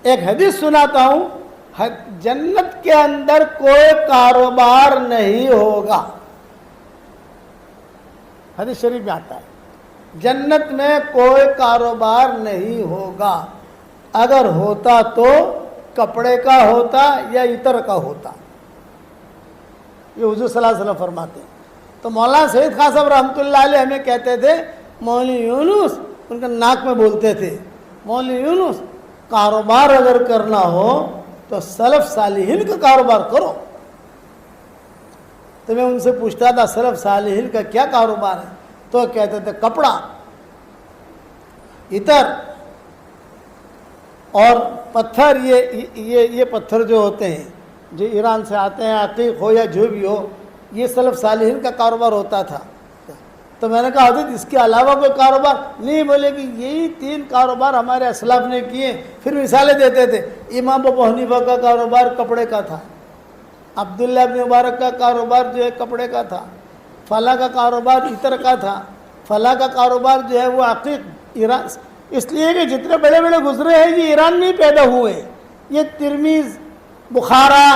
ایک حدیث سناتا ہوں، جنت کے اندر کوئی کاروبار نہیں ہوگا. حدیث شریف میں آتا ہے جنت میں کوئی کاروبار نہیں ہوگا. اگر ہوتا تو کپڑے کا ہوتا یا عطر کا ہوتا. یہ حضور صلی اللہ علیہ وسلم فرماتے ہیں. تو مولانا سید خان صاحب رحمۃ اللہ علیہ ہمیں کہتے تھے، مولوی یونس، ان کے ناک میں بولتے تھے، مولوی یونس کاروبار اگر کرنا ہو تو سلف صالحین کا کاروبار کرو. تو میں ان سے پوچھتا تھا سلف صالحین کا کیا کاروبار ہے؟ تو کہتے تھے کپڑا، عطر اور پتھر. یہ پتھر جو ہوتے ہیں جو ایران سے آتے ہیں، عقیق ہو یا جو بھی ہو، یہ سلف صالحین کا کاروبار ہوتا تھا. تو میں نے کہا حضرت اس کے علاوہ کوئی کاروبار نہیں؟ بولے کہ یہی 3 کاروبار ہمارے اسلاف نے کیے. پھر مثالیں دیتے تھے، امام ابو حنیفہ کا کاروبار کپڑے کا تھا، عبداللہ ابن مبارک کا کاروبار جو ہے کپڑے کا تھا، فلاں کا کاروبار عطر کا تھا، فلاں کا کاروبار جو ہے وہ عقیق ایران. اس لیے کہ جتنے بڑے بڑے گزرے ہیں یہ ایران میں ہی پیدا ہوئے. یہ ترمیز، بخارا،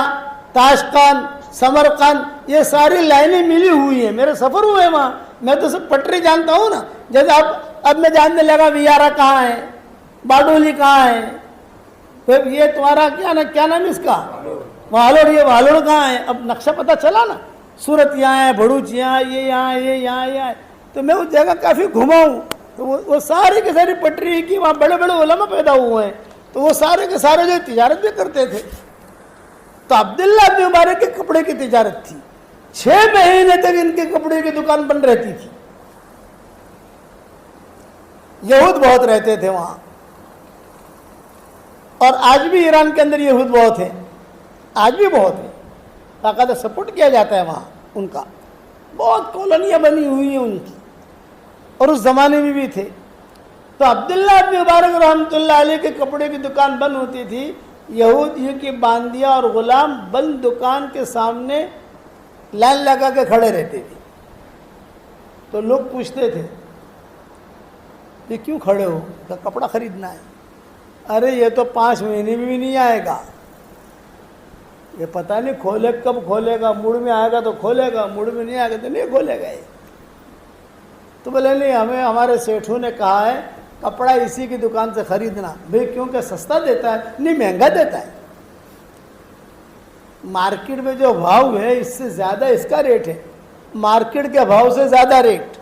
تاشقند، سمرقند، یہ ساری لائنیں ملی ہوئی ہیں. میرے سفر ہوئے وہاں، میں تو سب پٹری جانتا ہوں نا. جیسے اب میں جاننے لگا ویارا کہاں ہے، باڈولی کہاں ہے، پھر یہ تمہارا کیا نام ہے اس کا، والوڑ. یہ والوڑ کہاں ہے؟ اب نقشہ پتہ چلا نا، سورت یہاں ہے، بھڑوچ یہاں، یہ یہاں، یہ یہاں، یہ ہے. تو میں اس جگہ کافی گھما ہوں. تو وہ ساری کی ساری پٹری کی، وہاں بڑے بڑے علماء پیدا ہوئے ہیں. تو وہ سارے کے سارے جو تجارت بھی کرتے تھے. تو عبداللہ ابن مبارک کے کپڑے کی تجارت تھی. 6 مہینے تک ان کے کپڑے کی دکان بند رہتی تھی. یہود بہت رہتے تھے وہاں، اور آج بھی ایران کے اندر یہود بہت ہیں، آج بھی بہت ہیں. باقاعدہ سپورٹ کیا جاتا ہے وہاں ان کا. بہت کالونیاں بنی ہوئی ہیں ان کی، اور اس زمانے میں بھی تھے. تو عبداللہ ابن مبارک رحمۃ اللہ علیہ کے کپڑے کی دکان بند ہوتی تھی. یہودیوں کی باندیاں اور غلام بند دکان کے سامنے لائن لگا کے کھڑے رہتے تھے. تو لوگ پوچھتے تھے یہ کیوں کھڑے ہو؟ کہ کپڑا خریدنا ہے. ارے یہ تو 5 مہینے میں بھی نہیں آئے گا، یہ پتہ نہیں کھولے کب کھولے گا. موڑ میں آئے گا تو کھولے گا، موڑ میں نہیں آئے گا تو نہیں کھولے گا. یہ تو بولے نہیں، ہمیں ہمارے سیٹھوں نے کہا ہے کپڑا اسی کی دکان سے خریدنا. بھئی کیونکہ سستا دیتا ہے؟ نہیں، مہنگا دیتا ہے. مارکیٹ میں جو بھاؤ ہے اس سے زیادہ اس کا ریٹ ہے، مارکیٹ کے بھاؤ سے زیادہ ریٹ.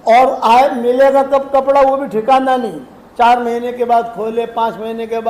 اور ملے گا کب کپڑا وہ بھی ٹھکانہ نہیں. 4 مہینے کے بعد کھولے، 5 مہینے کے بعد